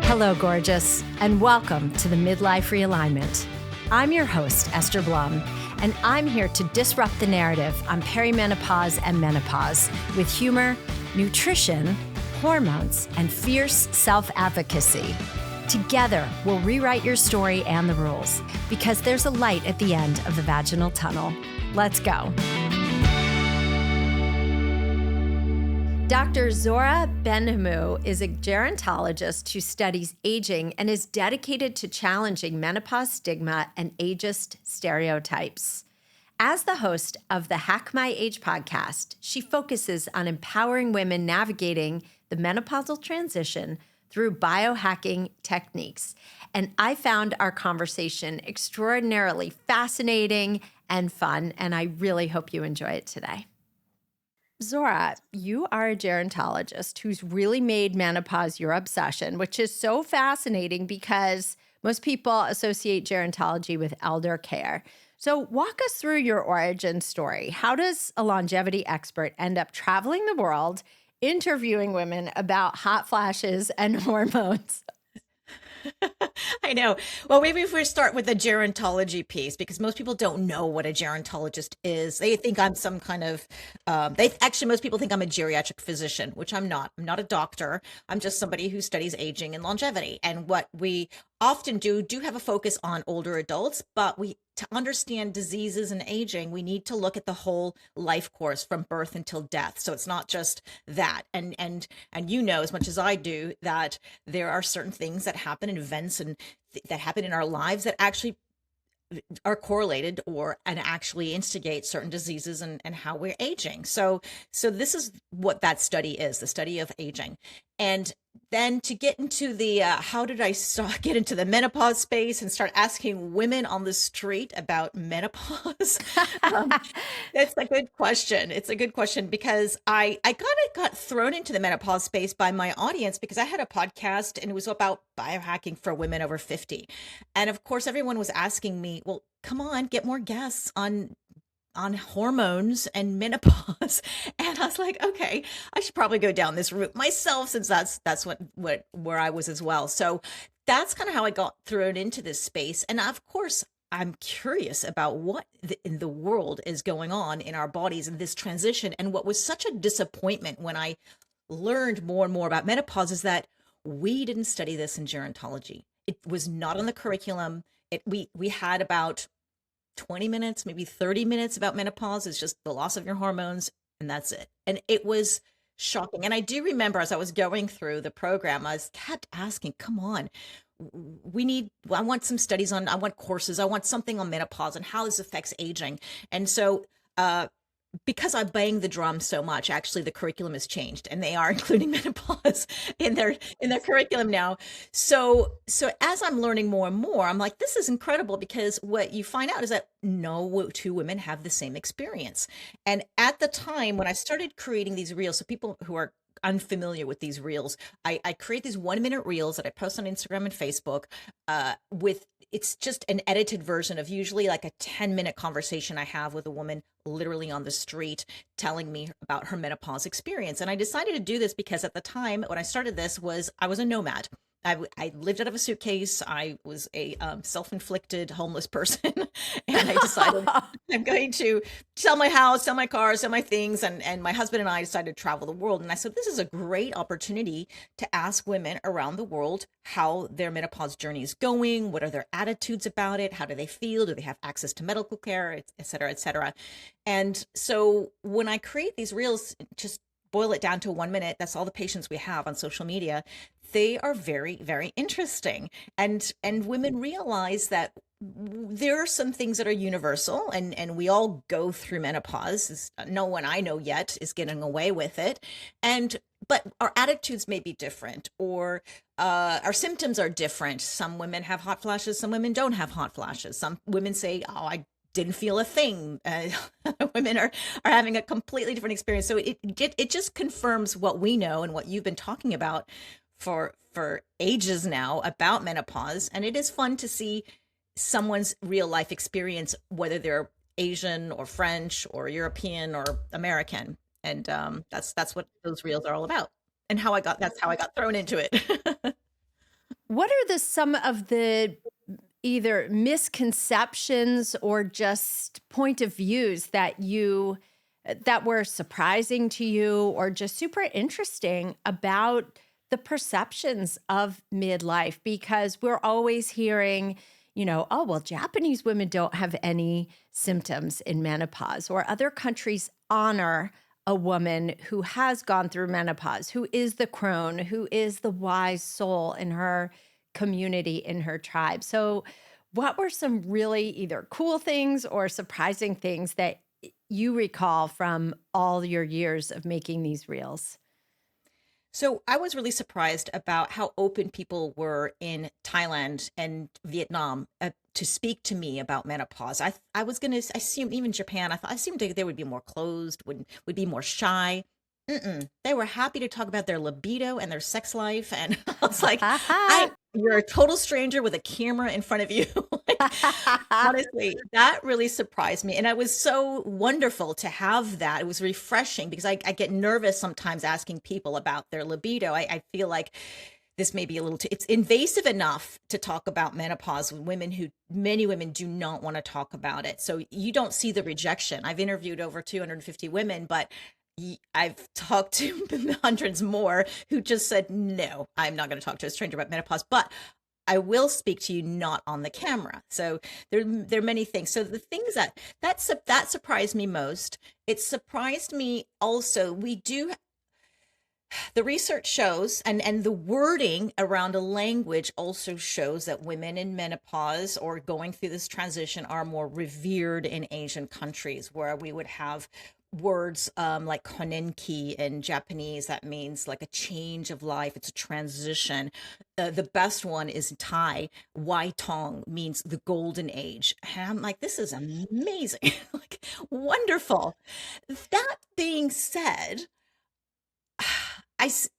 Hello, gorgeous, and welcome to the Midlife Realignment. I'm your host, Esther Blum, and I'm here to disrupt the narrative on perimenopause and menopause with humor, nutrition, hormones, and fierce self-advocacy. Together, we'll rewrite your story and the rules because there's a light at the end of the vaginal tunnel. Let's go. Dr. Zora Benhamou is a gerontologist who studies aging and is dedicated to challenging menopause stigma and ageist stereotypes. As the host of the Hack My Age podcast, she focuses on empowering women navigating the menopausal transition through biohacking techniques. And I found our conversation extraordinarily fascinating and fun, and I really hope you enjoy it today. Zora, you are a gerontologist who's really made menopause your obsession, which is so fascinating because most people associate gerontology with elder care. So walk us through your origin story. How does a longevity expert end up traveling the world, interviewing women about hot flashes and hormones? I know. Well, maybe if we start with the gerontology piece, because most people don't know what a gerontologist is. They think I'm some kind of, most people think I'm a geriatric physician, which I'm not. I'm not a doctor. I'm just somebody who studies aging and longevity. And what we often do have a focus on older adults, but to understand diseases and aging, we need to look at the whole life course from birth until death. So it's not just that. And you know as much as I do that there are certain things that happen in events and that happen in our lives that actually are correlated and actually instigate certain diseases and how we're aging. So this is what that study is, the study of aging. And then to get into the, how did I get into the menopause space and start asking women on the street about menopause? That's a good question. It's a good question because I kind of got thrown into the menopause space by my audience because I had a podcast and it was about biohacking for women over 50. And of course, everyone was asking me, well, come on, get more guests on hormones and menopause. And I was like, okay, I should probably go down this route myself since that's where I was as well. So that's kind of how I got thrown into this space. And of course, I'm curious about what in the world is going on in our bodies in this transition. And what was such a disappointment when I learned more and more about menopause is that we didn't study this in gerontology. It was not on the curriculum. We had about 20 minutes, maybe 30 minutes about menopause. It's just the loss of your hormones, and that's it. And it was shocking. And I do remember as I was going through the program, I kept asking, come on, I want some studies I want courses, I want something on menopause and how this affects aging. And so, because I bang the drum so much, actually the curriculum has changed and they are including menopause in their curriculum now. So as I'm learning more and more, I'm like, this is incredible because what you find out is that no two women have the same experience. And at the time when I started creating these reels, so people who are unfamiliar with these reels, I create these 1-minute reels that I post on Instagram and Facebook it's just an edited version of usually like a 10-minute conversation I have with a woman literally on the street telling me about her menopause experience. And I decided to do this because at the time when I started this I was a nomad. I lived out of a suitcase. I was a self-inflicted homeless person. And I decided I'm going to sell my house, sell my car, sell my things. And my husband and I decided to travel the world. And I said, this is a great opportunity to ask women around the world how their menopause journey is going. What are their attitudes about it? How do they feel? Do they have access to medical care, et cetera, et cetera? And so when I create these reels, just boil it down to 1 minute. That's all the patients we have on social media. They are very, very interesting. And women realize that there are some things that are universal and we all go through menopause. No one I know yet is getting away with it. But our attitudes may be different or our symptoms are different. Some women have hot flashes. Some women don't have hot flashes. Some women say, oh, I didn't feel a thing. Women are having a completely different experience. So it just confirms what we know and what you've been talking about for ages now about menopause. And it is fun to see someone's real life experience, whether they're Asian or French or European or American. And that's what those reels are all about. And that's how I got thrown into it. what are some of the either misconceptions or just point of views that were surprising to you or just super interesting about the perceptions of midlife? Because we're always hearing, oh, well, Japanese women don't have any symptoms in menopause, or other countries honor a woman who has gone through menopause, who is the crone, who is the wise soul in her community, in her tribe. So what were some really either cool things or surprising things that you recall from all your years of making these reels? So I was really surprised about how open people were in Thailand and Vietnam to speak to me about menopause. I was going to assume even Japan. I assumed they would be more closed, would be more shy. Mm-mm. They were happy to talk about their libido and their sex life, and I was like, you're a total stranger with a camera in front of you." Like, honestly, that really surprised me. And it was so wonderful to have that. It was refreshing because I get nervous sometimes asking people about their libido. I feel like this may be a little too, it's invasive enough to talk about menopause with many women do not want to talk about it. So you don't see the rejection. I've interviewed over 250 women, but I've talked to hundreds more who just said, no, I'm not going to talk to a stranger about menopause, but I will speak to you not on the camera. So there are many things. So the things that surprised me most, it surprised me also, the research shows, and the wording around a language also shows that women in menopause or going through this transition are more revered in Asian countries, where we would have words like konenki in Japanese. That means like a change of life. It's a transition. The best one is Thai. Wai Tong means the golden age. And I'm like, this is amazing. Like, wonderful. That being said,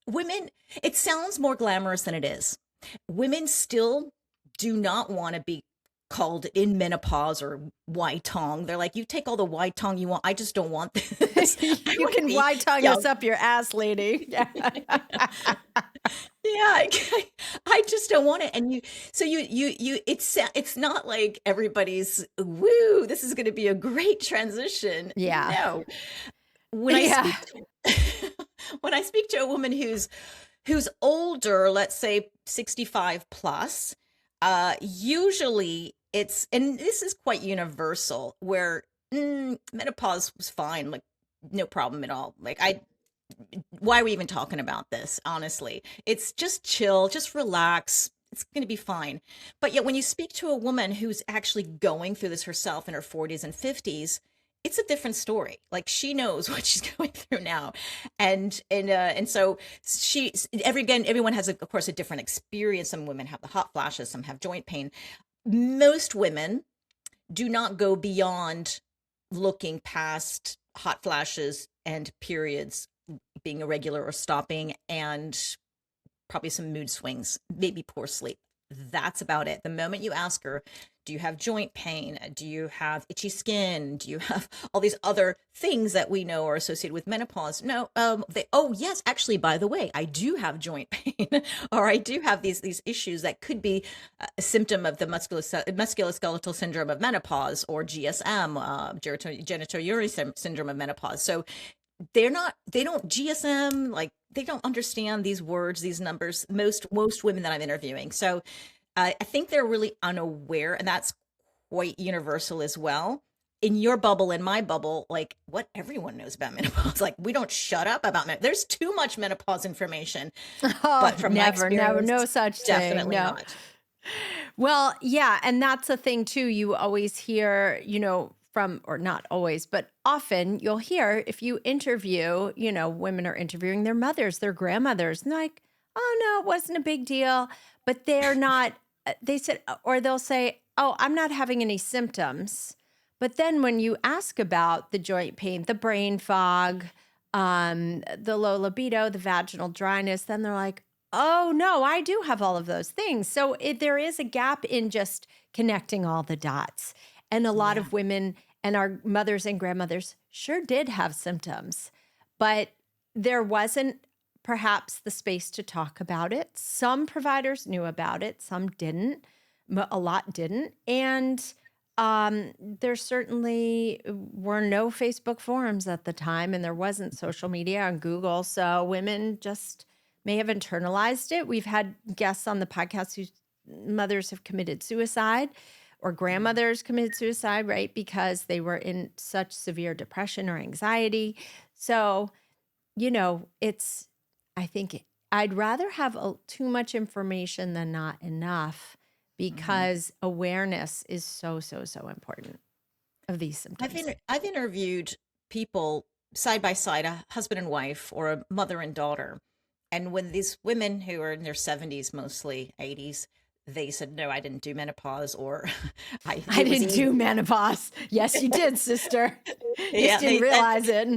women, it sounds more glamorous than it is. Women still do not want to be called in menopause or white tongue. They're like, you take all the white tongue you want. I just don't want this. You can white tongue us up your ass, lady. Yeah. Yeah, I just don't want it. And it's not like everybody's, woo, this is going to be a great transition. Yeah. No. When I speak to a woman who's older, let's say 65 plus, usually and this is quite universal, where menopause was fine, like no problem at all. Like why are we even talking about this? Honestly, it's just chill, just relax. It's going to be fine. But yet when you speak to a woman who's actually going through this herself in her 40s and 50s, it's a different story. Like, she knows what she's going through now. And so everyone has, of course, a different experience. Some women have the hot flashes, some have joint pain. Most women do not go beyond looking past hot flashes and periods being irregular or stopping, and probably some mood swings, maybe poor sleep. That's about it. The moment you ask her, do you have joint pain? Do you have itchy skin? Do you have all these other things that we know are associated with menopause? No. Oh yes, actually, by the way, I do have joint pain, or I do have these issues that could be a symptom of the musculoskeletal syndrome of menopause, or GSM, genitourinary syndrome of menopause. So they don't GSM, like, they don't understand these words, these numbers, most women that I'm interviewing. So I think they're really unaware, and that's quite universal as well. In your bubble, in my bubble, like, what everyone knows about menopause, like, we don't shut up about menopause. There's too much menopause information. Oh, but from never, no such thing. Definitely no. not. Well, yeah, and that's the thing too. You always hear, from, or not always, but often you'll hear, if you interview, women are interviewing their mothers, their grandmothers, and they're like, oh no, it wasn't a big deal. But they're not, they said, or they'll say, oh, I'm not having any symptoms. But then when you ask about the joint pain, the brain fog, the low libido, the vaginal dryness, then they're like, oh no, I do have all of those things. So there is a gap in just connecting all the dots. And a lot of women and our mothers and grandmothers sure did have symptoms, but there wasn't perhaps the space to talk about it. Some providers knew about it, some didn't. A lot didn't. And there certainly were no Facebook forums at the time, and there wasn't social media on Google. So women just may have internalized it. We've had guests on the podcast whose mothers have committed suicide or grandmothers committed suicide, right? Because they were in such severe depression or anxiety. So, I think I'd rather have too much information than not enough, because awareness is so, so, so important of these symptoms. I've interviewed people side by side, a husband and wife or a mother and daughter. And when these women who are in their 70s, mostly 80s, they said, no, I didn't do menopause, or I didn't do menopause. Yes, you did, sister. You just didn't realize it.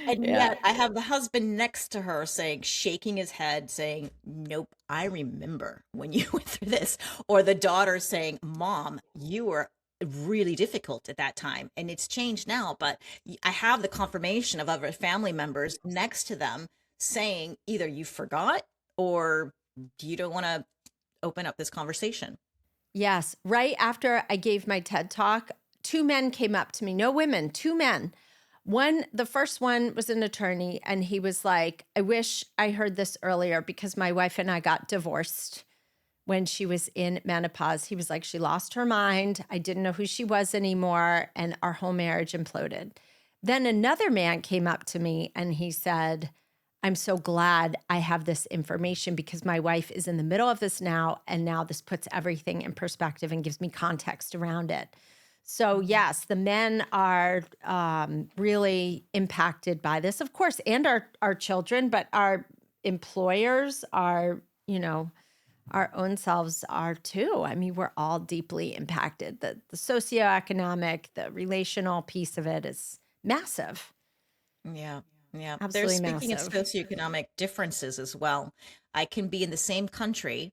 And yet I have the husband next to her shaking his head, saying, nope, I remember when you went through this. Or the daughter saying, Mom, you were really difficult at that time. And it's changed now. But I have the confirmation of other family members next to them saying either you forgot or you don't want to open up this conversation. Yes. Right after I gave my TED talk, 2 men came up to me, no women, 2 men. The first one was an attorney, and he was like, I wish I heard this earlier, because my wife and I got divorced when she was in menopause. He was like, she lost her mind. I didn't know who she was anymore, and our whole marriage imploded. Then another man came up to me and he said, I'm so glad I have this information, because my wife is in the middle of this now, and now this puts everything in perspective and gives me context around it. So yes, the men are really impacted by this, of course, and our children, but our employers, our own selves are too. I mean, we're all deeply impacted. The socioeconomic, the relational piece of it is massive. Yeah. Yeah. Absolutely Speaking massive. of socioeconomic differences as well, I can be in the same country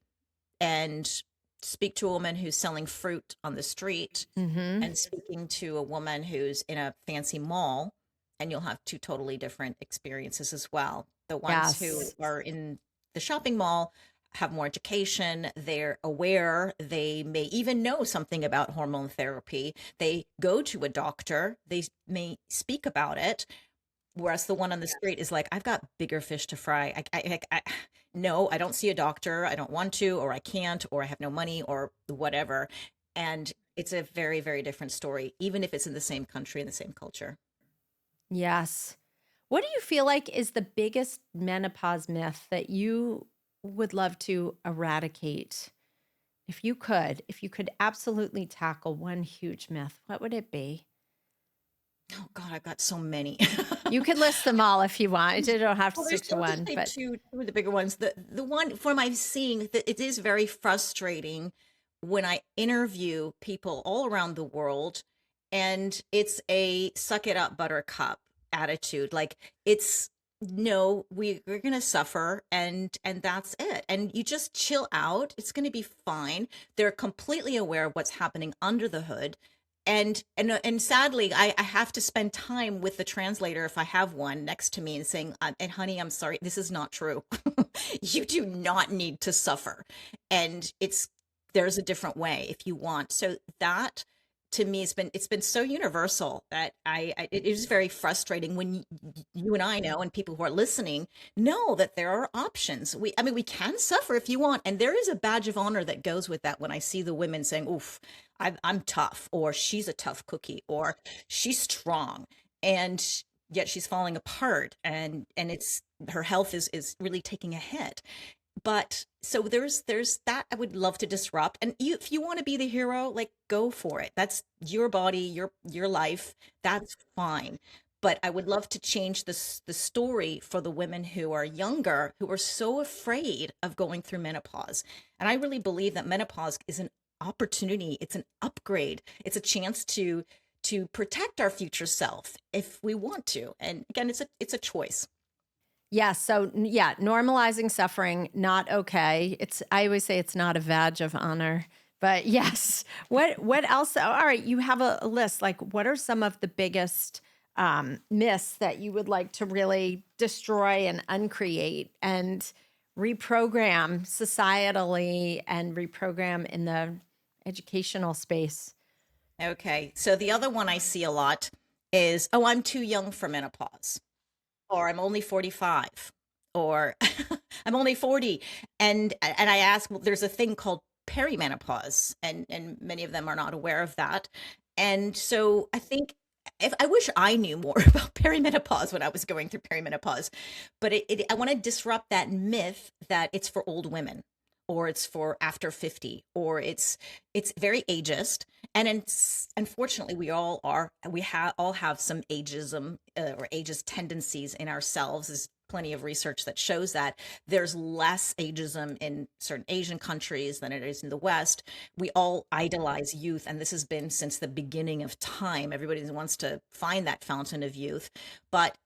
and speak to a woman who's selling fruit on the street and speaking to a woman who's in a fancy mall, and you'll have 2 totally different experiences as well. The ones who are in the shopping mall have more education, they're aware, they may even know something about hormone therapy, they go to a doctor, they may speak about it. Whereas the one on the street is like, I've got bigger fish to fry. No, I don't see a doctor. I don't want to, or I can't, or I have no money, or whatever. And it's a very, very different story, even if it's in the same country and the same culture. Yes. What do you feel like is the biggest menopause myth that you would love to eradicate? If you could absolutely tackle one huge myth, what would it be? Oh God, I've got so many. You could list them all if you want. You don't have to stick to one. But But two of the bigger ones. The one from my seeing that it is very frustrating when I interview people all around the world, and it's a suck it up, buttercup attitude. Like it's no, we're gonna suffer, and that's it. And you just chill out. It's gonna be fine. They're completely aware of what's happening under the hood. And sadly, I have to spend time with the translator, if I have one, next to me, and saying, and honey, I'm sorry, this is not true. You do not need to suffer. And there's a different way if you want. So that, to me, it's been so universal that it is very frustrating when you and I know, and people who are listening know, that there are options. We can suffer if you want, and there is a badge of honor that goes with that. When I see the women saying, "Oof, I'm tough," or "She's a tough cookie," or "She's strong," and yet she's falling apart, and it's her health is really taking a hit. But so there's that I would love to disrupt. And if you want to be the hero, like, go for it. That's your body, your life. That's fine. But I would love to change the story for the women who are younger, who are so afraid of going through menopause. And I really believe that menopause is an opportunity. It's an upgrade. It's a chance to protect our future self if we want to. And again, it's a choice. yeah, so yeah, normalizing suffering, not okay. I always say it's not a badge of honor. But yes, what else? All right, you have a list. Like, what are some of the biggest myths that you would like to really destroy and uncreate and reprogram societally and reprogram in the educational space? Okay. So the other one I see a lot is, oh, I'm too young for menopause, or I'm only 45, or I'm only 40. And I ask, well, there's a thing called perimenopause, and many of them are not aware of that. And so I think, if I wish I knew more about perimenopause when I was going through perimenopause, but I want to disrupt that myth that it's for old women, or it's for after 50, or it's very ageist. And unfortunately, all have some ageism, or ageist tendencies in ourselves. There's plenty of research that shows that there's less ageism in certain Asian countries than it is in the West. We all idolize youth, and this has been since the beginning of time. Everybody wants to find that fountain of youth, but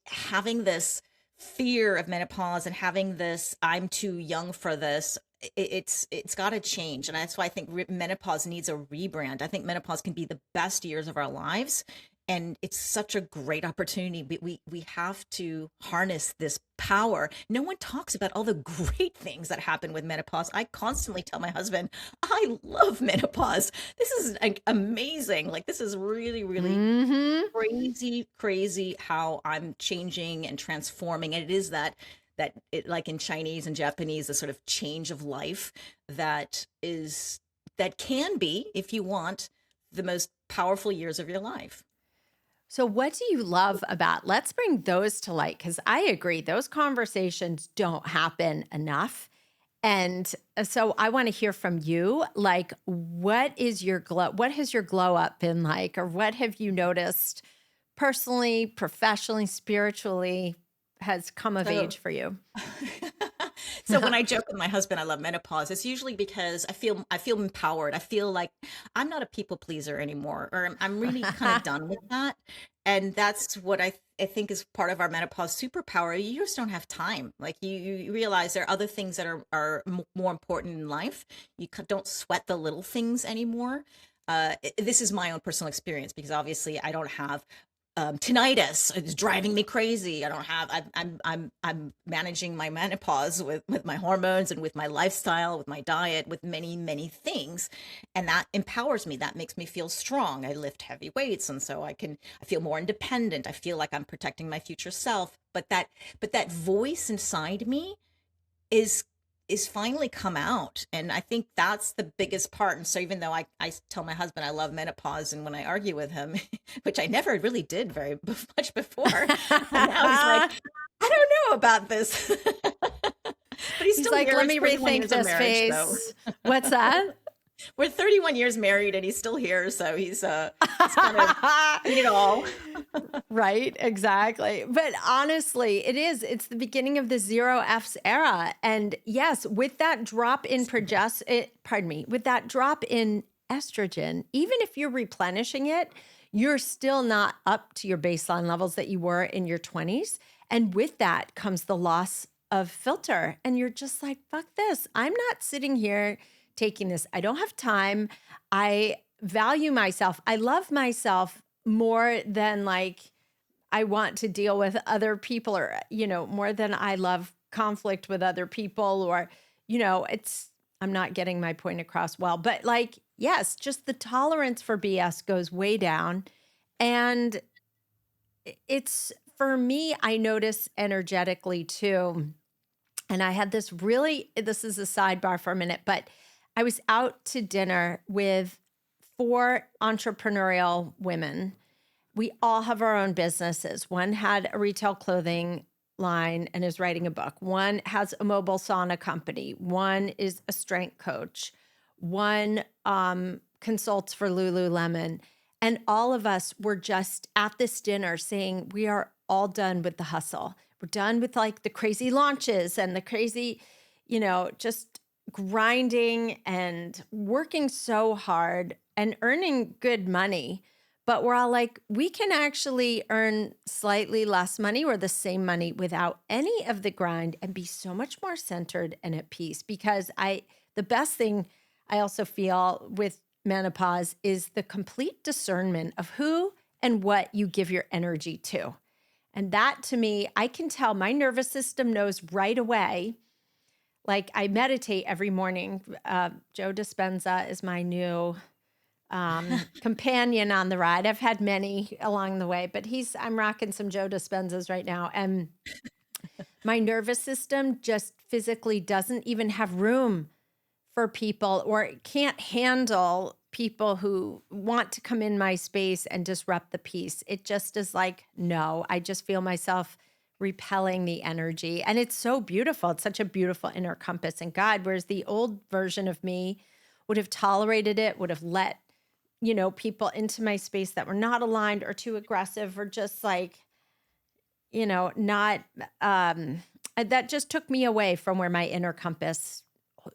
having this fear of menopause and having this I'm too young for this, it's got to change. And that's why I think menopause needs a rebrand. I think menopause can be the best years of our lives, and it's such a great opportunity. We have to harness this power. No one talks about all the great things that happen with menopause. I constantly tell my husband, I love menopause. This is like amazing. Like, this is really, really crazy how I'm changing and transforming. And it is that it, like in Chinese and Japanese, a sort of change of life that can be, if you want, the most powerful years of your life. So, what do you love about? Let's bring those to light, because I agree, those conversations don't happen enough. And so, I want to hear from you. Like, what is your glow? What has your glow up been like, or what have you noticed personally, professionally, spiritually has come of So age for you? So when I joke with my husband, I love menopause, it's usually because I feel empowered. I feel like I'm not a people pleaser anymore, or I'm really kind of done with that. And that's what I think is part of our menopause superpower. You just don't have time. Like, you realize there are other things that are more important in life. You don't sweat the little things anymore. This is my own personal experience, because obviously I don't have tinnitus. It's driving me crazy. I don't have. I'm managing my menopause with my hormones and with my lifestyle, with my diet, with many things, and that empowers me. That makes me feel strong. I lift heavy weights, and so I feel more independent. I feel like I'm protecting my future self. But that voice inside me is finally come out, and I think that's the biggest part. And so even though I tell my husband I love menopause, and when I argue with him, which I never really did very much before, and now he's like, I don't know about this. But he's He's still like, here. let It's me 31 rethink years of this marriage, though. face. What's that? We're 31 years married, and he's still here, so he's kind of seen it all. Right, exactly. But honestly, it's the beginning of the zero F's era. And yes, with that drop in with that drop in estrogen, even if you're replenishing it, you're still not up to your baseline levels that you were in your 20s. And with that comes the loss of filter. And you're just like, fuck this. I'm not sitting here taking this. I don't have time. I value myself. I love myself more than like I want to deal with other people, or, more than I love conflict with other people, or, I'm not getting my point across well, but like, yes, just the tolerance for BS goes way down. And it's, for me, I notice energetically too. And I had this is a sidebar for a minute, but I was out to dinner with 4 entrepreneurial women. We all have our own businesses. One had a retail clothing line and is writing a book. One has a mobile sauna company. One is a strength coach. One consults for Lululemon. And all of us were just at this dinner saying, we are all done with the hustle. We're done with like the crazy launches and the crazy, just grinding and working so hard and earning good money. But we're all like, we can actually earn slightly less money or the same money without any of the grind and be so much more centered and at peace. Because the best thing I also feel with menopause is the complete discernment of who and what you give your energy to. And that to me, I can tell my nervous system knows right away. Like I meditate every morning. Joe Dispenza is my new companion on the ride. I've had many along the way, but I'm rocking some Joe Dispenzas right now. And my nervous system just physically doesn't even have room for people, or can't handle people who want to come in my space and disrupt the peace. It just is like, no, I just feel myself repelling the energy. And it's so beautiful. It's such a beautiful inner compass in God. Whereas the old version of me would have tolerated it, would have let, people into my space that were not aligned or too aggressive or just like, not, that just took me away from where my inner compass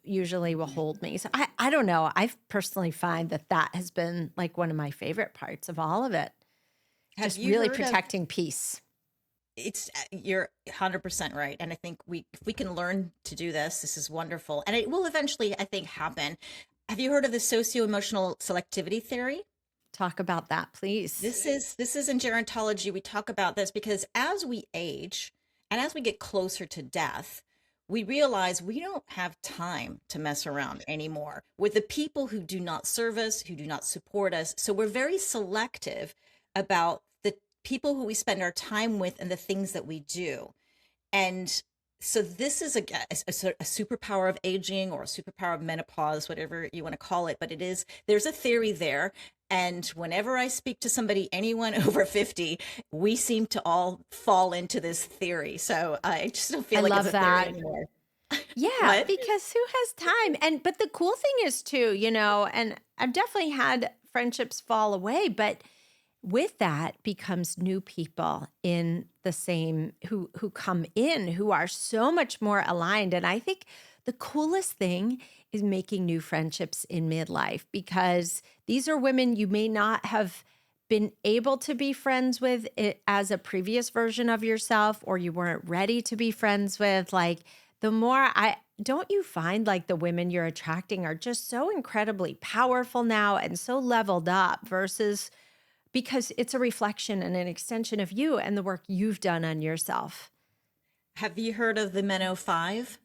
usually will hold me. So I don't know. I personally find that has been like one of my favorite parts of all of it. Just really protecting peace. You're 100% right. And I think if we can learn to do this is wonderful. And it will eventually, I think, happen. Have you heard of the socio-emotional selectivity theory? Talk about that, please. This is in gerontology. We talk about this because as we age and as we get closer to death, we realize we don't have time to mess around anymore with the people who do not serve us, who do not support us. So we're very selective about the people who we spend our time with and the things that we do. And so this is a superpower of aging, or a superpower of menopause, whatever you want to call it. But there's a theory there. And whenever I speak to somebody, anyone over 50, we seem to all fall into this theory. So I just don't feel like it's a theory anymore. Yeah, because who has time? But the cool thing is too, and I've definitely had friendships fall away, but with that becomes new people in the same who come in, who are so much more aligned. And I think the coolest thing is making new friendships in midlife, because these are women you may not have been able to be friends with as a previous version of yourself, or you weren't ready to be friends with. Like don't you find like the women you're attracting are just so incredibly powerful now and so leveled up, versus because it's a reflection and an extension of you and the work you've done on yourself. Have you heard of the Menopause?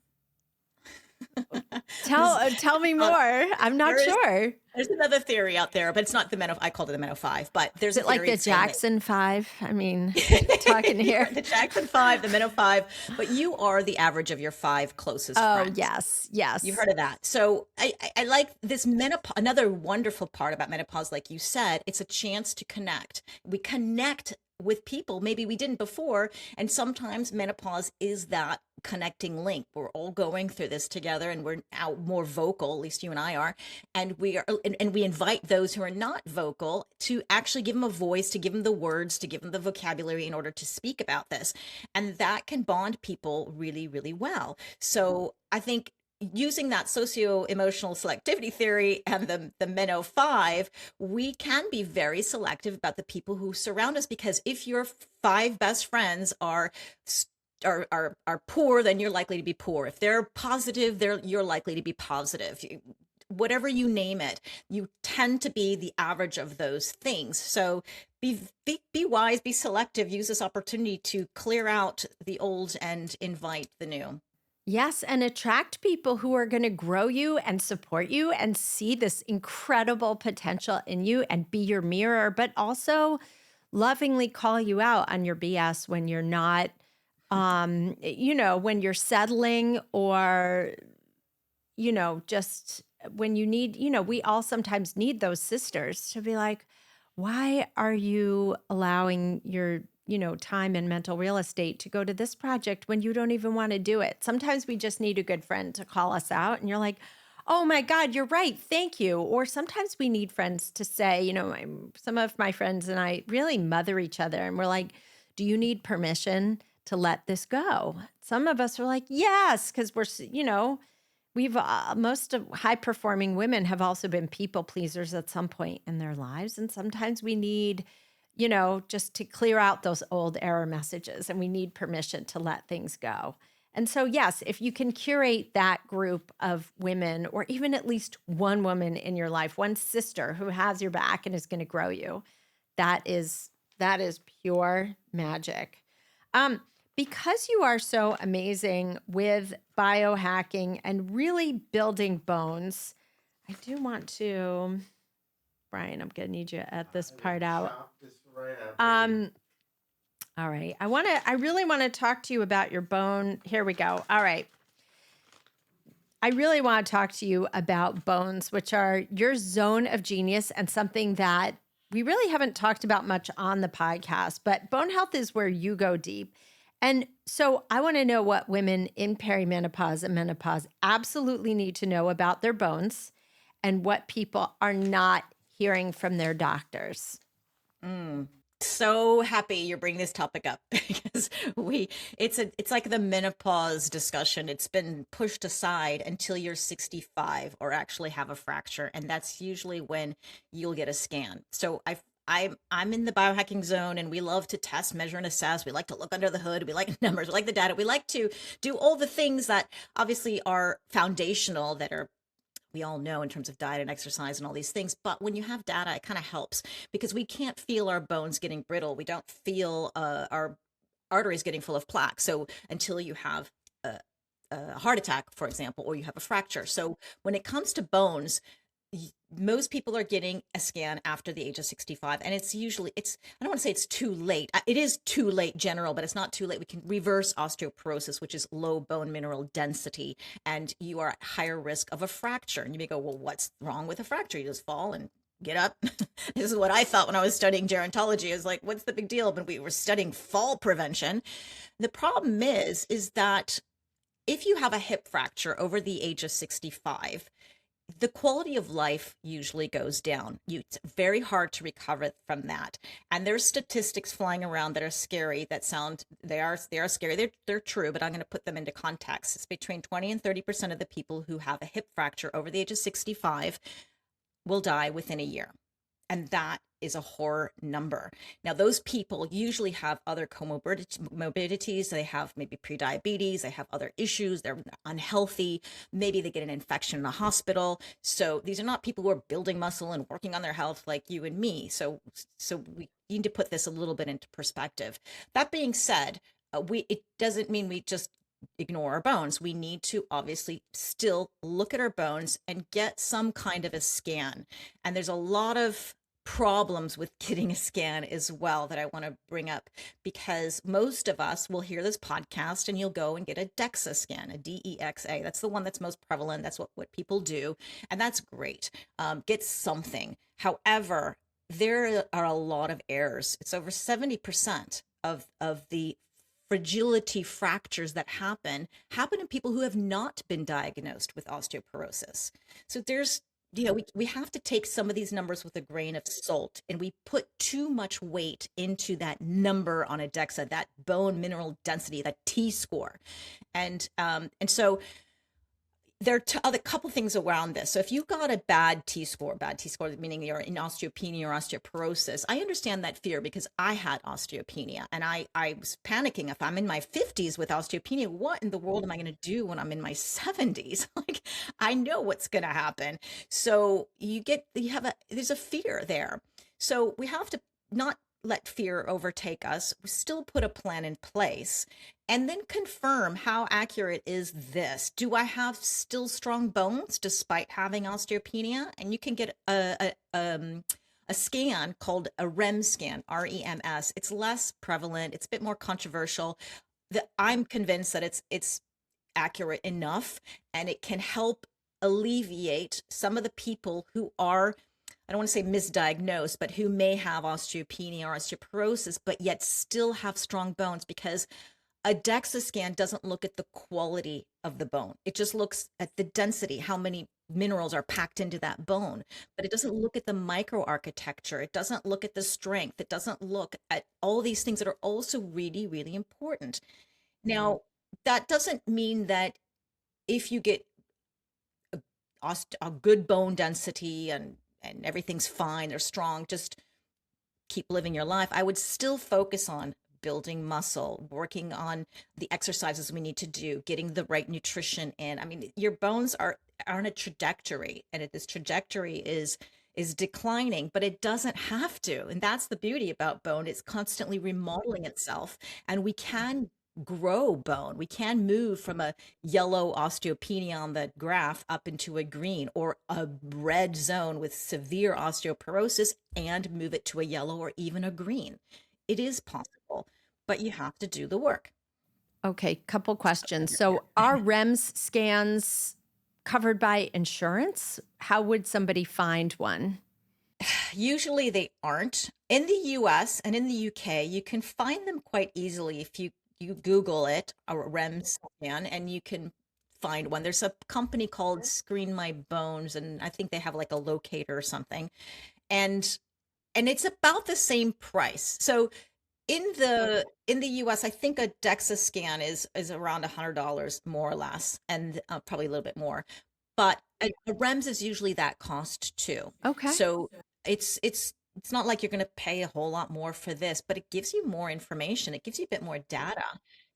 Tell me more. I'm not sure. There's another theory out there, but it's not the Menopause. I called it the Menopause, but there's Is it like the Jackson 5? I mean, talking here. The Jackson 5, the Menopause, but you are the average of your 5 closest friends. Oh, yes. You've heard of that. So I like this menopause. Another wonderful part about menopause, like you said, it's a chance to connect. We connect with people maybe we didn't before, and sometimes menopause is that connecting link. We're all going through this together, and we're now more vocal, at least you and I are, and we invite those who are not vocal to actually give them a voice, to give them the words, to give them the vocabulary in order to speak about this, and that can bond people really, really well. So I think using that socio-emotional selectivity theory and the Menopause, we can be very selective about the people who surround us, because if your 5 best friends are poor, then you're likely to be poor. If they're positive, you're likely to be positive. Whatever you name it, you tend to be the average of those things. So be wise, be selective, use this opportunity to clear out the old and invite the new. Yes, and attract people who are going to grow you and support you and see this incredible potential in you and be your mirror, but also lovingly call you out on your BS when you're not, when you're settling, or, just when you need, we all sometimes need those sisters to be like, why are you allowing your time and mental real estate to go to this project when you don't even want to do it? Sometimes we just need a good friend to call us out, and you're like, oh my God, you're right. Thank you. Or sometimes we need friends to say, some of my friends and I really mother each other, and we're like, do you need permission to let this go? Some of us are like, yes, because we've most of high performing women have also been people pleasers at some point in their lives. And sometimes we need just to clear out those old error messages, and we need permission to let things go. And so, yes, if you can curate that group of women, or even at least one woman in your life, one sister who has your back and is going to grow you, that is That is pure magic. Because you are so amazing with biohacking and really building bones, I do want to, Brian, I'm going to need you to edit this part out. Chop this right up, baby. All right. I really want to talk to you about your bone. Here we go. All right. I really want to talk to you about bones, which are your zone of genius and something that we really haven't talked about much on the podcast, but bone health is where you go deep. And so I want to know what women in perimenopause and menopause absolutely need to know about their bones and what people are not hearing from their doctors. So happy you're bringing this topic up because it's like the menopause discussion. It's been pushed aside until you're 65 or actually have a fracture, and that's usually when you'll get a scan. So I'm in the biohacking zone, and we love to test, measure, and assess. We like to look under the hood. We like numbers. We like the data. We like to do all the things that obviously are foundational, that are we all know in terms of diet and exercise and all these things. But when you have data, it kind of helps because we can't feel our bones getting brittle. We don't feel our arteries getting full of plaque. So until you have a heart attack, for example, or you have a fracture. So when it comes to bones, most people are getting a scan after the age of 65, and it's usually I don't want to say it's too late. It is too late general, but it's not too late. We can reverse osteoporosis, which is low bone mineral density, and you are at higher risk of a fracture. And you may go, well, what's wrong with a fracture? You just fall and get up. This is what I thought when I was studying gerontology. Is like, what's the big deal? But we were studying fall prevention. The problem is that if you have a hip fracture over the age of 65, the quality of life usually goes down. It's very hard to recover from that. And there's statistics flying around that are scary, they are scary. They're true, but I'm going to put them into context. It's between 20 and 30% of the people who have a hip fracture over the age of 65 will die within a year. And that is a horror number. Now, those people usually have other comorbidities. They have maybe prediabetes, they have other issues, they're unhealthy, maybe they get an infection in a hospital. So these are not people who are building muscle and working on their health like you and me. So we need to put this a little bit into perspective. That being said, it doesn't mean we just ignore our bones. We need to obviously still look at our bones and get some kind of a scan. And there's a lot of problems with getting a scan as well that I want to bring up, because most of us will hear this podcast and you'll go and get a DEXA scan, a DEXA. That's the one that's most prevalent. That's what people do. And that's great. Get something. However, there are a lot of errors. It's over 70% of the fragility fractures that happen in people who have not been diagnosed with osteoporosis. So there's we have to take some of these numbers with a grain of salt, and we put too much weight into that number on a DEXA, that bone mineral density, that T score. And so there are a couple things around this. So if you've got a bad T score, meaning you're in osteopenia or osteoporosis, I understand that fear because I had osteopenia, and I was panicking. If I'm in my 50s with osteopenia, what in the world am I going to do when I'm in my 70s? Like, I know what's going to happen. So there's a fear there. So we have to not let fear overtake us. We still put a plan in place and then confirm how accurate is this. Do I have still strong bones despite having osteopenia? And you can get a scan called a REMS scan, REMS. It's less prevalent. It's a bit more controversial. I'm convinced that it's accurate enough, and it can help alleviate some of the people who are, I don't want to say misdiagnosed, but who may have osteopenia or osteoporosis, but yet still have strong bones, because a DEXA scan doesn't look at the quality of the bone. It just looks at the density, how many minerals are packed into that bone, but it doesn't look at the microarchitecture. It doesn't look at the strength. It doesn't look at all these things that are also really, really important. Now, that doesn't mean that if you get a good bone density and everything's fine, they're strong, just keep living your life. I would still focus on building muscle, working on the exercises we need to do, getting the right nutrition in. I mean, your bones are on a trajectory, and this trajectory is is declining, but it doesn't have to. And that's the beauty about bone. It's constantly remodeling itself, and we can grow bone. We can move from a yellow osteopenia on the graph up into a green or a red zone with severe osteoporosis and move it to a yellow or even a green. It is possible, but you have to do the work. Okay, couple questions. So are REMS scans covered by insurance? How would somebody find one? Usually they aren't. In the US and in the UK, you can find them quite easily if you Google it, a REMS scan, and you can find one. There's a company called Screen My Bones, and I think they have like a locator or something. And it's about the same price. So in the US, I think a DEXA scan is around $100 more or less, and probably a little bit more. But a REMS is usually that cost too. Okay. So it's not like you're going to pay a whole lot more for this, but it gives you more information. It gives you a bit more data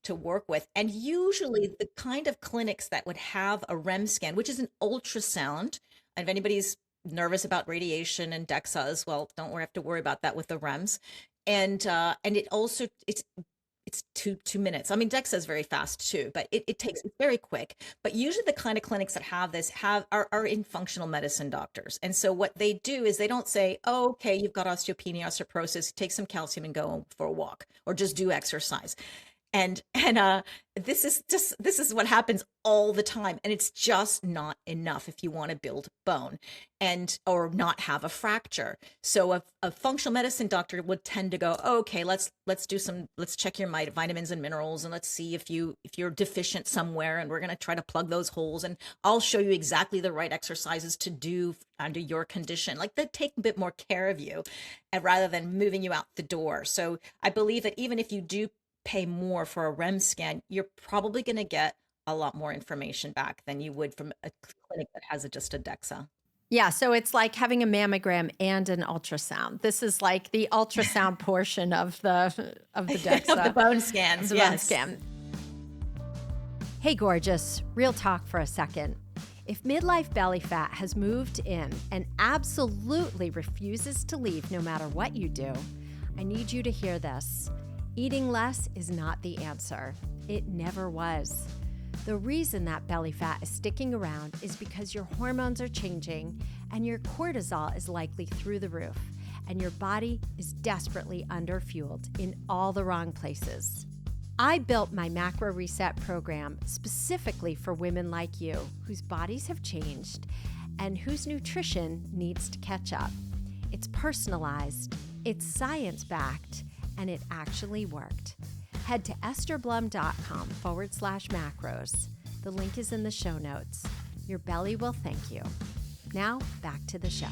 to work with. And usually the kind of clinics that would have a REM scan, which is an ultrasound, and if anybody's nervous about radiation and DEXA as well, don't have to worry about that with the REMS. And it also it's 2 minutes. I mean, DEXA is very fast too, but it's very quick. But usually the kind of clinics that have this are in functional medicine doctors. And so what they do is they don't say, oh, okay, you've got osteopenia, osteoporosis, take some calcium and go for a walk or just do exercise. And this is what happens all the time, and it's just not enough if you want to build bone or not have a fracture. So a functional medicine doctor would tend to go, oh, okay, let's check your vitamins and minerals, and let's see if you're deficient somewhere, and we're going to try to plug those holes, and I'll show you exactly the right exercises to do under your condition. Like, they take a bit more care of you, and rather than moving you out the door. So I believe that even if you do pay more for a REM scan, you're probably going to get a lot more information back than you would from a clinic that has just a DEXA. Yeah, so it's like having a mammogram and an ultrasound. This is like the ultrasound portion of the DEXA. Of the bone scans, yes. Bone scan. Hey, gorgeous. Real talk for a second. If midlife belly fat has moved in and absolutely refuses to leave no matter what you do, I need you to hear this. Eating less is not the answer. It never was. The reason that belly fat is sticking around is because your hormones are changing and your cortisol is likely through the roof, and your body is desperately underfueled in all the wrong places. I built my Macro Reset program specifically for women like you whose bodies have changed and whose nutrition needs to catch up. It's personalized, it's science-backed, and it actually worked. Head to estherblum.com/macros. The link is in the show notes. Your belly will thank you. Now, back to the show.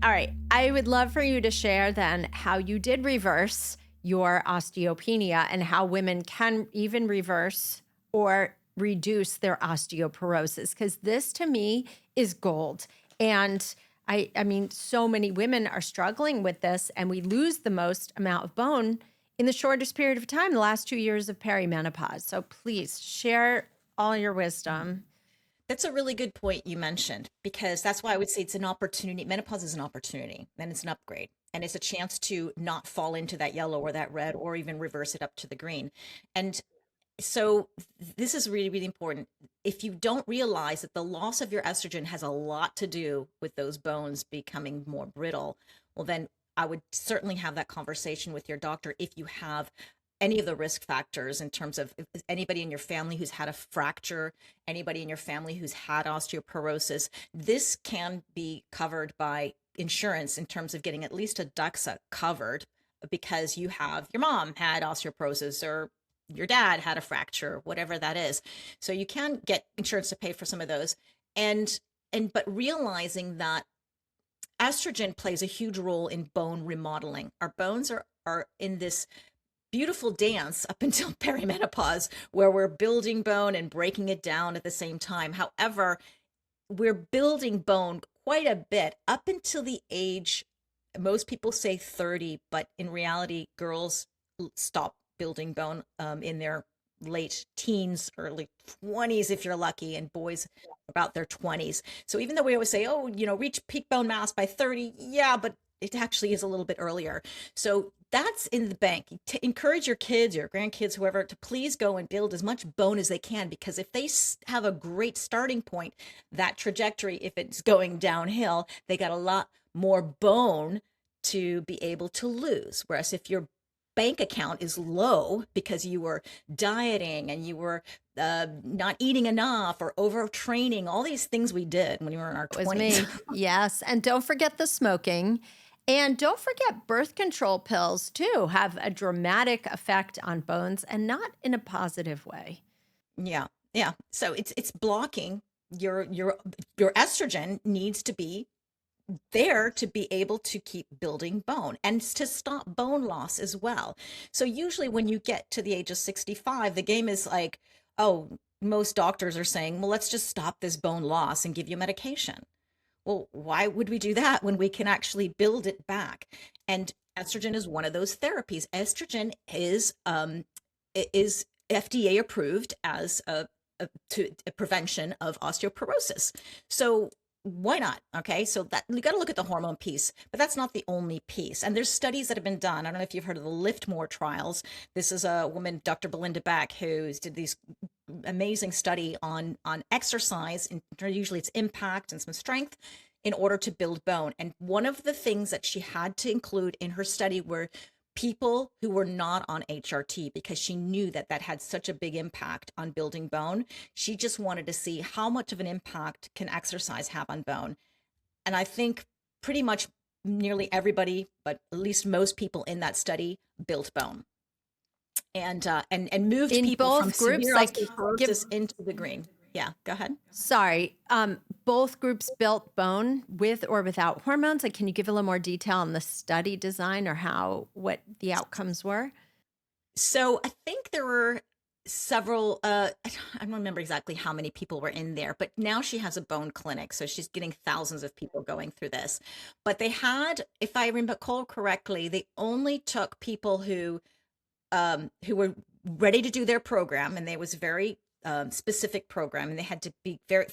All right, I would love for you to share then how you did reverse your osteopenia and how women can even reverse or reduce their osteoporosis, because this to me is gold. And I mean, so many women are struggling with this, and we lose the most amount of bone in the shortest period of time, the last 2 years of perimenopause. So please share all your wisdom. That's a really good point you mentioned, because that's why I would say it's an opportunity. Menopause is an opportunity, and it's an upgrade, and it's a chance to not fall into that yellow or that red, or even reverse it up to the green. And so this is really, really important. If you don't realize that the loss of your estrogen has a lot to do with those bones becoming more brittle, well, then I would certainly have that conversation with your doctor if you have any of the risk factors in terms of anybody in your family who's had a fracture, anybody in your family who's had osteoporosis. This can be covered by insurance in terms of getting at least a DEXA covered, because your mom had osteoporosis, or your dad had a fracture, whatever that is. So you can get insurance to pay for some of those. But realizing that estrogen plays a huge role in bone remodeling. Our bones are in this beautiful dance up until perimenopause, where we're building bone and breaking it down at the same time. However, we're building bone quite a bit up until the age, most people say 30, but in reality, girls stop building bone in their late teens, early 20s if you're lucky, and boys about their 20s. So even though we always say, oh, reach peak bone mass by 30, yeah, but it actually is a little bit earlier. So that's in the bank. Encourage your kids, your grandkids, whoever, to please go and build as much bone as they can, because if they have a great starting point, that trajectory, if it's going downhill, they got a lot more bone to be able to lose. Whereas if your bank account is low because you were dieting and you were not eating enough or overtraining, all these things we did when we were in our 20s. It was me. Yes. And don't forget the smoking. And don't forget birth control pills too have a dramatic effect on bones, and not in a positive way. Yeah. Yeah. So it's blocking your estrogen needs to be there to be able to keep building bone and to stop bone loss as well. So usually when you get to the age of 65, the game is like, oh, most doctors are saying, well, let's just stop this bone loss and give you medication. Well, why would we do that when we can actually build it back? And estrogen is one of those therapies. Estrogen is FDA approved as a prevention of osteoporosis. So why not? Okay, so that you got to look at the hormone piece, but that's not the only piece. And there's studies that have been done. I don't know if you've heard of the Liftmore trials. This is a woman, Dr. Belinda Beck, who did these amazing study on exercise, and usually it's impact and some strength, in order to build bone. And one of the things that she had to include in her study were people who were not on HRT, because she knew that that had such a big impact on building bone. She just wanted to see how much of an impact can exercise have on bone. And I think pretty much nearly everybody, but at least most people in that study, built bone and moved In people both from groups, severe like, osteoporosis into the green. Yeah, go ahead. Sorry. Both groups built bone with or without hormones. Like, can you give a little more detail on the study design or what the outcomes were? So I think there were several, I don't remember exactly how many people were in there, but now she has a bone clinic. So she's getting thousands of people going through this. But they had, if I recall correctly, they only took people who were ready to do their program, and there was very specific program, and they had to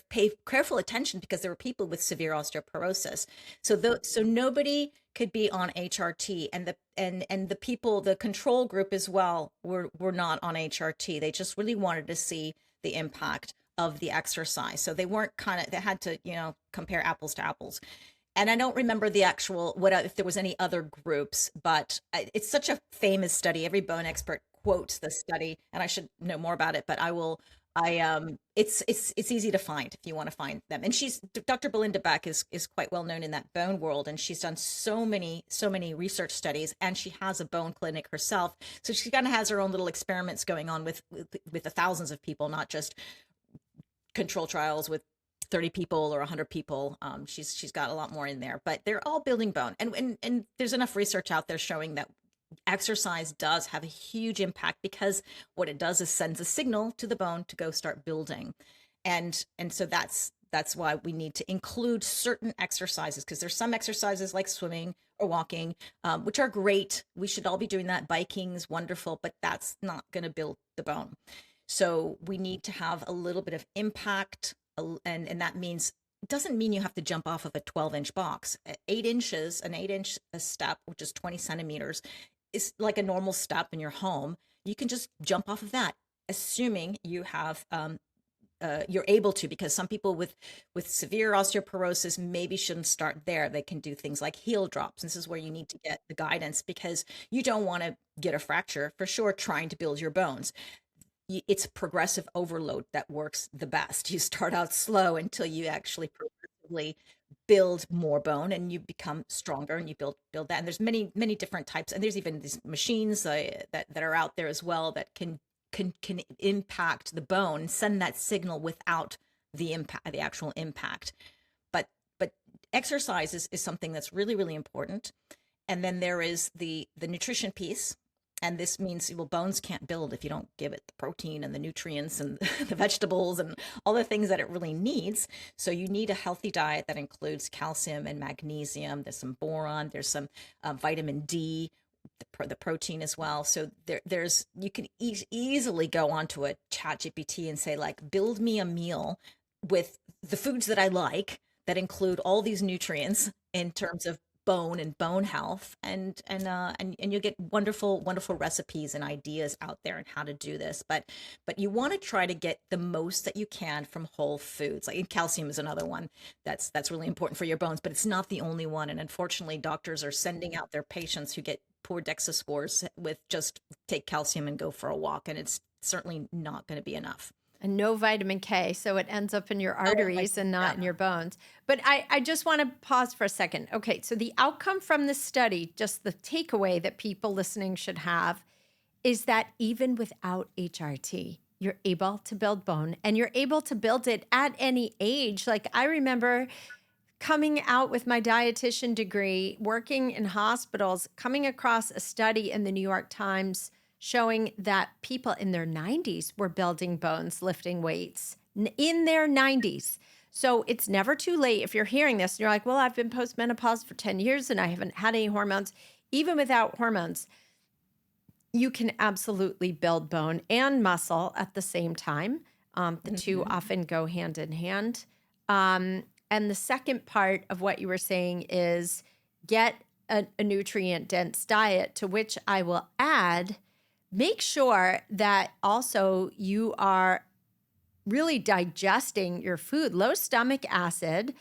pay careful attention because there were people with severe osteoporosis. So nobody could be on HRT, and the people, the control group as well, were not on HRT. They just really wanted to see the impact of the exercise. So they had to compare apples to apples. And I don't remember the actual if there was any other groups, but it's such a famous study. Every bone expert quotes the study, and I should know more about it, but I will. It's easy to find if you want to find them. And Dr. Belinda Beck is quite well known in that bone world, and she's done so many research studies, and she has a bone clinic herself. So she kind of has her own little experiments going on with the thousands of people, not just control trials with 30 people or 100 people. She's got a lot more in there, but they're all building bone. And there's enough research out there showing that exercise does have a huge impact, because what it does is sends a signal to the bone to go start building. And so that's why we need to include certain exercises, because there's some exercises like swimming or walking, which are great. We should all be doing that. Biking is wonderful, but that's not going to build the bone. So we need to have a little bit of impact. And that means, it doesn't mean you have to jump off of a 12-inch box. 8 inches, an 8-inch step, which is 20 centimeters, is like a normal step in your home. You can just jump off of that, assuming you have you're able to, because some people with severe osteoporosis maybe shouldn't start there. They can do things like heel drops. This is where you need to get the guidance, because you don't want to get a fracture for sure trying to build your bones. It's progressive overload that works the best. You start out slow until you actually progressively build more bone, and you become stronger, and you build that. And there's many different types, and there's even these machines that are out there as well that can impact the bone and send that signal without the actual impact. But exercise is something that's really, really important. And then there is the nutrition piece. And this means, well, bones can't build if you don't give it the protein and the nutrients and the vegetables and all the things that it really needs. So you need a healthy diet that includes calcium and magnesium. There's some boron, there's some vitamin D. the protein as well. So there's you can easily go onto a chat GPT and say, like, build me a meal with the foods that I like that include all these nutrients in terms of bone and bone health, and you get wonderful recipes and ideas out there on how to do this. But you want to try to get the most that you can from whole foods. Like, calcium is another one that's really important for your bones, but it's not the only one. And unfortunately, doctors are sending out their patients who get poor DEXA scores with just take calcium and go for a walk, and it's certainly not going to be enough. And no vitamin K, so it ends up in your arteries and not in your bones. But I just want to pause for a second. Okay, so the outcome from this study, just the takeaway that people listening should have, is that even without HRT, you're able to build bone, and you're able to build it at any age. Like, I remember coming out with my dietitian degree, working in hospitals, coming across a study in the New York Times showing that people in their 90s were building bones, lifting weights in their 90s. So it's never too late. If you're hearing this and you're like, well, I've been postmenopause for 10 years and I haven't had any hormones. Even without hormones, you can absolutely build bone and muscle at the same time. The two often go hand in hand. And the second part of what you were saying is get a nutrient-dense diet, to which I will add, make sure that also you are really digesting your food. Low stomach acid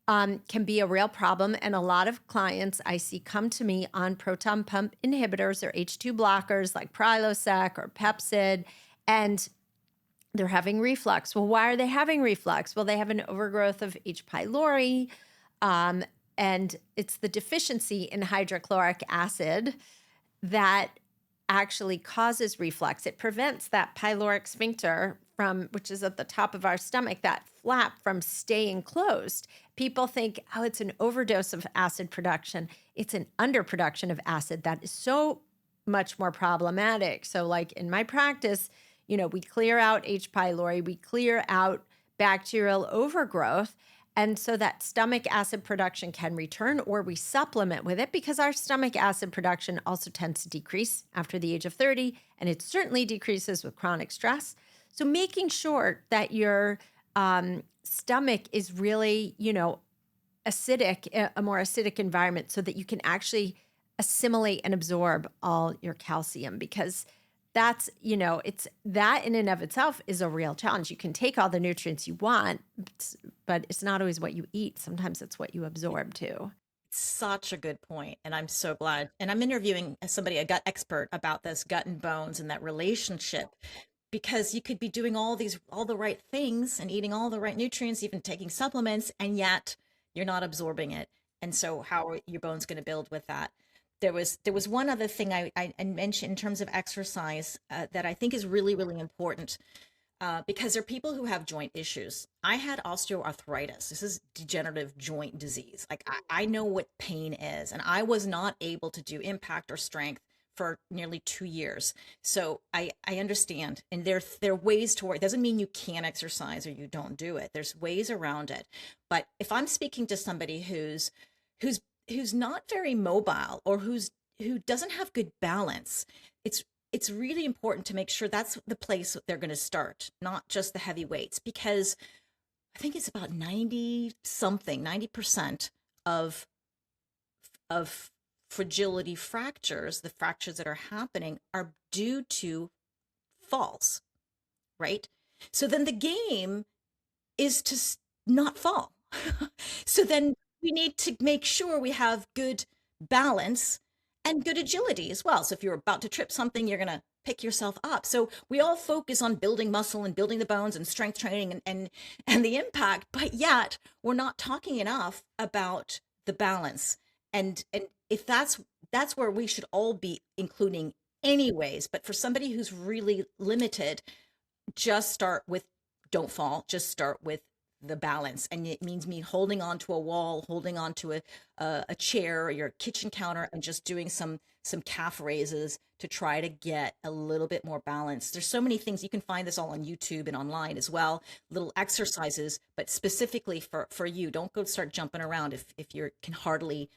can be a real problem. And a lot of clients I see come to me on proton pump inhibitors or H2 blockers like Prilosec or Pepcid, and they're having reflux. Well, why are they having reflux? Well, they have an overgrowth of H. pylori, and it's the deficiency in hydrochloric acid that actually causes reflux. It prevents that pyloric sphincter which is at the top of our stomach, that flap, from staying closed. People think, oh, it's an overdose of acid production. It's an underproduction of acid that is so much more problematic. So like in my practice, we clear out H. pylori, we clear out bacterial overgrowth. And so that stomach acid production can return, or we supplement with it, because our stomach acid production also tends to decrease after the age of 30, and it certainly decreases with chronic stress. So making sure that your stomach is really, acidic, a more acidic environment, so that you can actually assimilate and absorb all your calcium, because that's, it's that in and of itself is a real challenge. You can take all the nutrients you want, but it's not always what you eat. Sometimes it's what you absorb too. Such a good point. And I'm so glad. And I'm interviewing somebody, a gut expert, about this gut and bones and that relationship, because you could be doing all the right things and eating all the right nutrients, even taking supplements, and yet you're not absorbing it. And so how are your bones going to build with that? There was one other thing I mentioned in terms of exercise that I think is really, really important, because there are people who have joint issues. I had osteoarthritis. This is degenerative joint disease. Like, I know what pain is, and I was not able to do impact or strength for nearly 2 years. So I understand, and there are ways to work. It doesn't mean you can't exercise or you don't do it. There's ways around it. But if I'm speaking to somebody who's not very mobile, or who doesn't have good balance, it's really important to make sure that's the place they're going to start, not just the heavy weights, because I think it's about 90% of fragility fractures, the fractures that are happening, are due to falls, right? So then the game is to not fall. So then we need to make sure we have good balance and good agility as well. So if you're about to trip something, you're going to pick yourself up. So we all focus on building muscle and building the bones and strength training and the impact, but yet we're not talking enough about the balance. And if that's where we should all be including anyways. But for somebody who's really limited, just start with, don't fall, just start with the balance. And it means me holding on to a wall, holding on to a chair or your kitchen counter, and just doing some calf raises to try to get a little bit more balance. There's so many things. You can find this all on YouTube and online as well, little exercises, but specifically for you. Don't go start jumping around if you can hardly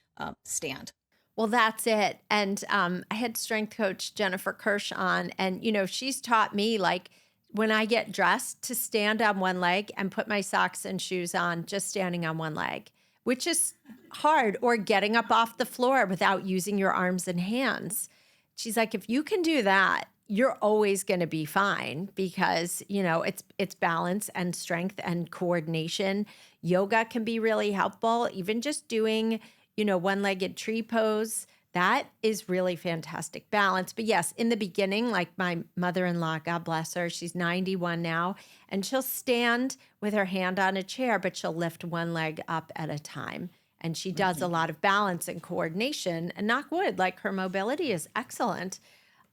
stand. Well, that's it. And I had strength coach Jennifer Kirsch on, and she's taught me, like, when I get dressed, to stand on one leg and put my socks and shoes on, just standing on one leg, which is hard, or getting up off the floor without using your arms and hands. She's like, if you can do that, you're always going to be fine, because it's balance and strength and coordination. Yoga can be really helpful. Even just doing one-legged tree pose, that is really fantastic balance. But yes, in the beginning, like my mother-in-law, God bless her, she's 91 now, and she'll stand with her hand on a chair, but she'll lift one leg up at a time. And she does a lot of balance and coordination, and knock wood, like, her mobility is excellent.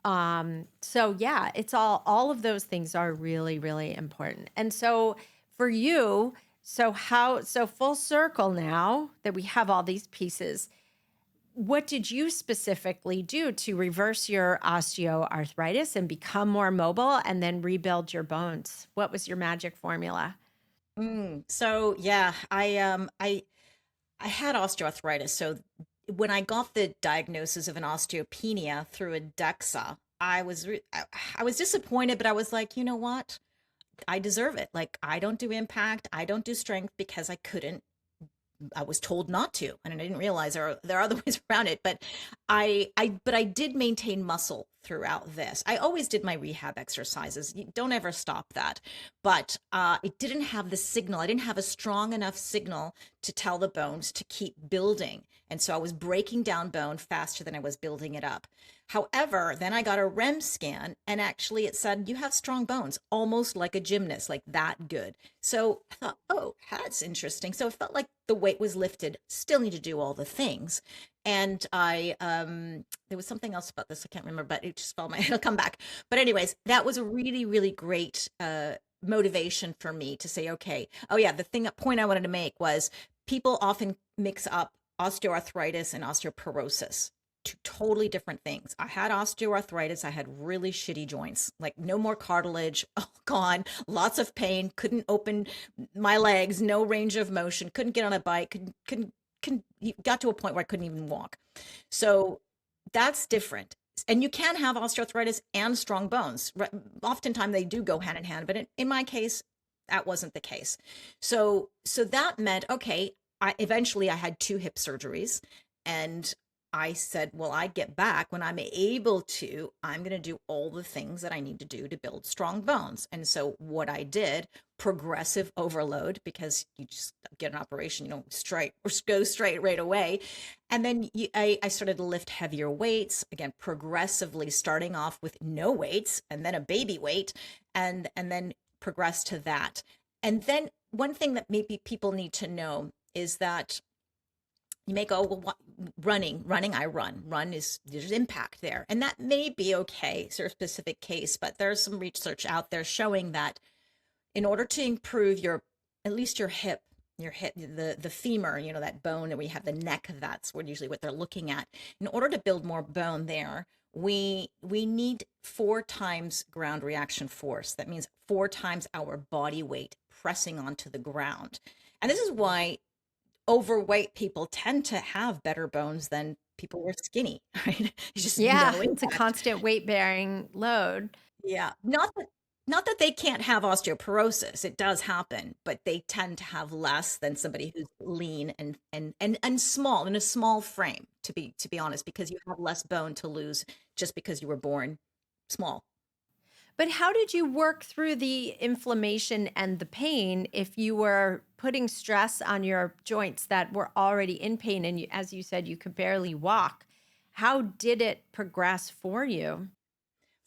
So yeah, it's all of those things are really, really important. And so for you, so full circle now that we have all these pieces, what did you specifically do to reverse your osteoarthritis and become more mobile and then rebuild your bones? What was your magic formula? So yeah, I had osteoarthritis. So when I got the diagnosis of an osteopenia through a DEXA, I was disappointed, but I was like, you know what? I deserve it. Like, I don't do impact, I don't do strength because I was told not to, and I didn't realize there are other ways around it. But I did maintain muscle throughout this. I always did my rehab exercises. You don't ever stop that. But it didn't have the signal. I didn't have a strong enough signal to tell the bones to keep building, and so I was breaking down bone faster than I was building it up. However, then I got a REM scan, and actually it said you have strong bones, almost like a gymnast, like that good. So I thought, oh, that's interesting. So it felt like the weight was lifted, still need to do all the things. And there was something else about this, I can't remember, but it just fell my, it'll come back. But anyways, that was a really, really great motivation for me to say, okay, oh yeah, point I wanted to make was people often mix up osteoarthritis and osteoporosis. Two totally different things. I had osteoarthritis. I had really shitty joints, like no more cartilage, all gone, lots of pain, couldn't open my legs, no range of motion, couldn't get on a bike, couldn't got to a point where I couldn't even walk. So that's different. And you can have osteoarthritis and strong bones. Oftentimes they do go hand in hand, but in my case, that wasn't the case. So that meant, okay, eventually I had 2 hip surgeries, and I said, well, I get back when I'm able to, I'm going to do all the things that I need to do to build strong bones. And so what I did, progressive overload, because you just get an operation, you don't go straight right away. And then I started to lift heavier weights, again, progressively, starting off with no weights and then a baby weight, and then progress to that. And then one thing that maybe people need to know is that you may go, well, running, I run. There's impact there. And that may be okay, sort of specific case, but there's some research out there showing that in order to improve at least your hip, the femur, that bone that we have the neck, that's usually what they're looking at. In order to build more bone there, we need 4 times ground reaction force. That means 4 times our body weight pressing onto the ground. And this is why overweight people tend to have better bones than people who are skinny, right? It's just it's a constant weight bearing load. Yeah. Not that they can't have osteoporosis. It does happen, but they tend to have less than somebody who's lean and small, in a small frame, to be honest, because you have less bone to lose just because you were born small. But how did you work through the inflammation and the pain if you were putting stress on your joints that were already in pain, and as you said, you could barely walk? How did it progress for you?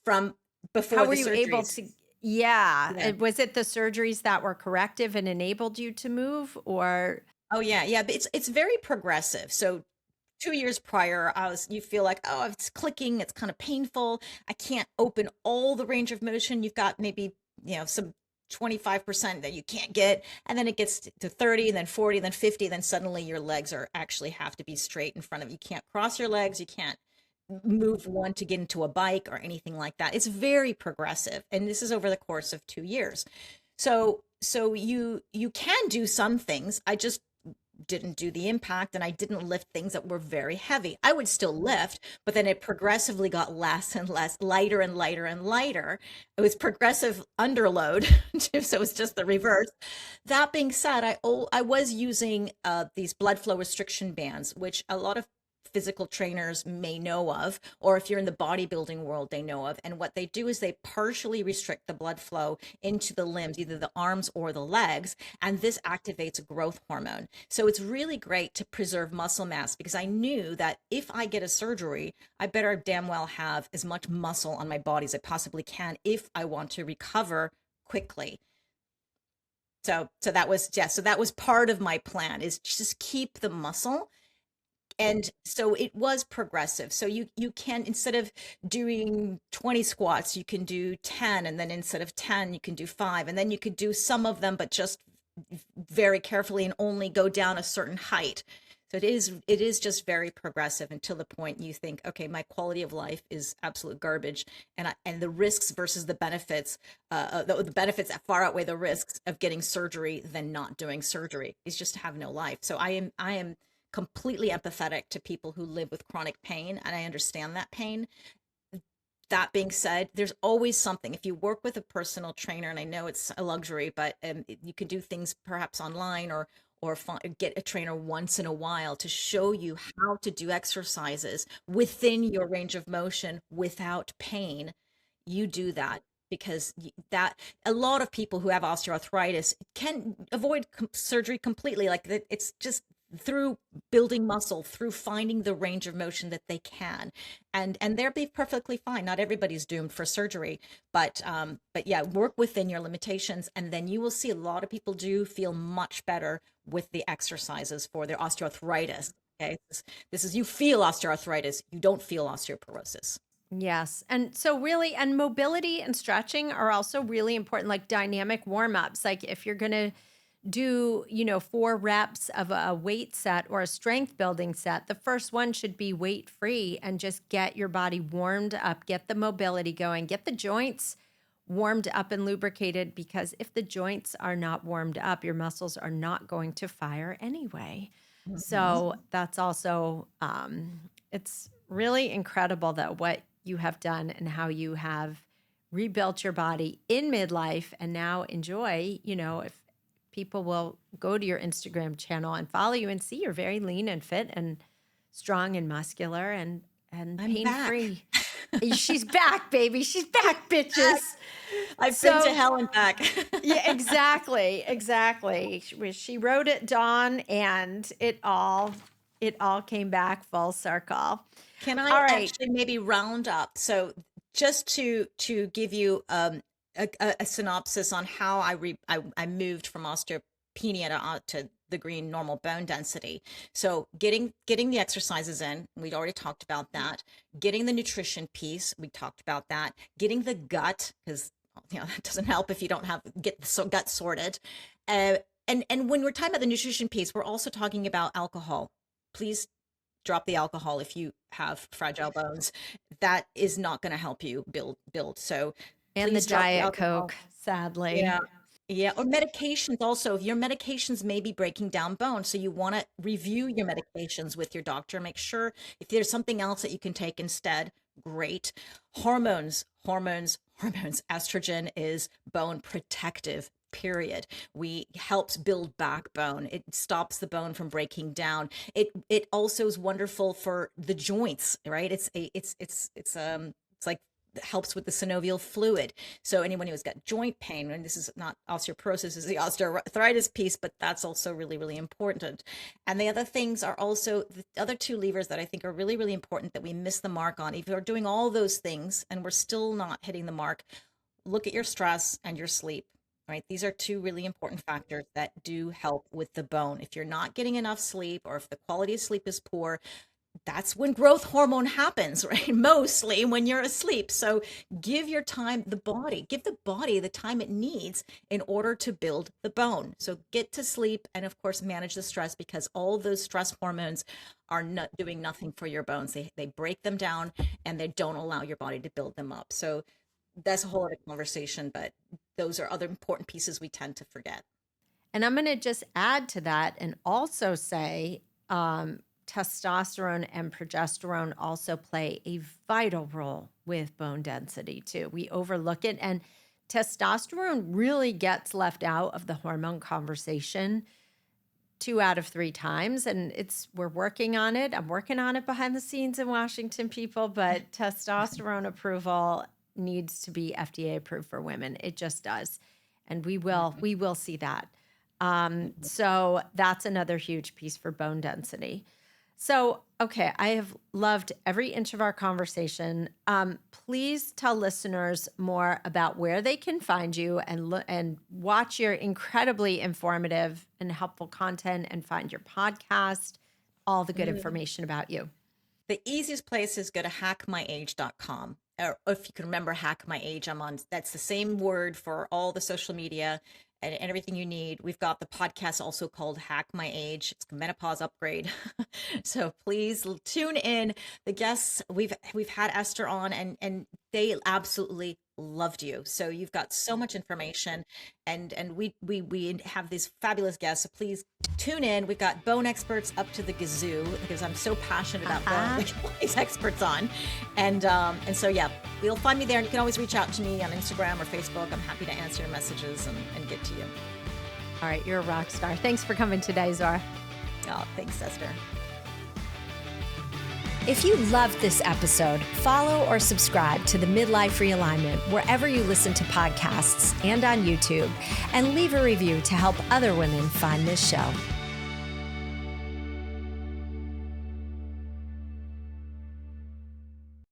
From before How the were you surgeries? able to? Yeah. Was it the surgeries that were corrective and enabled you to move, or? Oh yeah. But it's very progressive. So 2 years prior, you feel like, oh, it's clicking, it's kind of painful. I can't open all the range of motion. You've got maybe, some 25% that you can't get. And then it gets to 30, then 40, then 50. Then suddenly your legs actually have to be straight in front of you. You can't cross your legs. You can't move one to get into a bike or anything like that. It's very progressive. And this is over the course of 2 years. So you can do some things. I just didn't do the impact and I didn't lift things that were very heavy. I would still lift, but then it progressively got less and less, lighter and lighter and lighter. It was progressive underload, so it's just the reverse. That being said, I was using these blood flow restriction bands, which a lot of physical trainers may know of, or if you're in the bodybuilding world, they know of. And what they do is they partially restrict the blood flow into the limbs, either the arms or the legs, and this activates growth hormone. So it's really great to preserve muscle mass, because I knew that if I get a surgery, I better damn well have as much muscle on my body as I possibly can if I want to recover quickly. So that was part of my plan, is just keep the muscle. And so it was progressive. So you can, instead of doing 20 squats, you can do 10. And then instead of 10, you can do 5. And then you could do some of them, but just very carefully and only go down a certain height. So it is just very progressive until the point you think, okay, my quality of life is absolute garbage. And the risks versus the benefits, the benefits that far outweigh the risks of getting surgery than not doing surgery, is just to have no life. So I am completely empathetic to people who live with chronic pain, and I understand that pain. That being said, there's always something. If you work with a personal trainer, and I know it's a luxury, but you can do things perhaps online, or get a trainer once in a while to show you how to do exercises within your range of motion without pain. You do that, because that a lot of people who have osteoarthritis can avoid surgery completely. Like, it's just through building muscle, through finding the range of motion that they can, and they'll be perfectly fine. Not everybody's doomed for surgery, but yeah, work within your limitations, and then you will see a lot of people do feel much better with the exercises for their osteoarthritis. Okay, this is, you feel osteoarthritis, you don't feel osteoporosis. Yes. And so really, and mobility and stretching are also really important, like dynamic warm-ups. Like if you're going to do, 4 reps of a weight set or a strength building set, the first one should be weight free, and just get your body warmed up, get the mobility going, get the joints warmed up and lubricated, because if the joints are not warmed up, your muscles are not going to fire anyway. Mm-hmm. So that's also, it's really incredible that what you have done and how you have rebuilt your body in midlife, and now enjoy, if people will go to your Instagram channel and follow you and see you're very lean and fit and strong and muscular and pain-free. She's back, baby. She's back, bitches. I've been to hell and back. Yeah, exactly. She wrote it, Dawn, and it all came back full circle. Can I actually maybe round up? So just to give you a synopsis on how I moved from osteopenia to the green normal bone density. So getting the exercises in, we'd already talked about that. Getting the nutrition piece, we talked about that. Getting the gut, because that doesn't help if you don't get the gut sorted. And when we're talking about the nutrition piece, we're also talking about alcohol. Please drop the alcohol if you have fragile bones. That is not going to help you build. So. And the Diet Coke, sadly. Yeah. Or medications also. If your medications may be breaking down bone, so you want to review your medications with your doctor. Make sure if there's something else that you can take instead, great. Hormones. Estrogen is bone protective, period. Helps build backbone. It stops the bone from breaking down. It also is wonderful for the joints, right? It's like, helps with the synovial fluid. So anyone who's got joint pain, and this is not osteoporosis, this is the osteoarthritis piece, but that's also really, really important. And the other things are also the other 2 levers that I think are really, really important that we miss the mark on. If you're doing all those things and we're still not hitting the mark, look at your stress and your sleep. Right? These are 2 really important factors that do help with the bone. If you're not getting enough sleep, or if the quality of sleep is poor, that's when growth hormone happens, right? Mostly when you're asleep. So give the body the time it needs in order to build the bone. So get to sleep, and of course manage the stress, because all those stress hormones are not doing nothing for your bones. They break them down, and they don't allow your body to build them up. So that's a whole other conversation, but those are other important pieces we tend to forget. And I'm going to just add to that and also say testosterone and progesterone also play a vital role with bone density too. We overlook it, and testosterone really gets left out of the hormone conversation 2 out of 3 times. And we're working on it. I'm working on it behind the scenes in Washington, people, but testosterone approval needs to be FDA approved for women. It just does. And we will see that. So that's another huge piece for bone density. So, okay, I have loved every inch of our conversation. Please tell listeners more about where they can find you and watch your incredibly informative and helpful content and find your podcast, all the good information about you. The easiest place is go to hackmyage.com. Or if you can remember Hack My Age, that's the same word for all the social media and everything you need. We've got the podcast also called Hack My Age. It's a menopause upgrade. So please tune in. The guests, we've had Esther on and they absolutely loved you. So you've got so much information and we have these fabulous guests. So please tune in. We've got bone experts up to the gazoo because I'm so passionate about bone. We get these experts on. And so, yeah, you'll find me there. And you can always reach out to me on Instagram or Facebook. I'm happy to answer your messages and get to you. All right. You're a rock star. Thanks for coming today, Zora. Oh, thanks, Esther. If you loved this episode, follow or subscribe to the Midlife Realignment wherever you listen to podcasts and on YouTube, and leave a review to help other women find this show.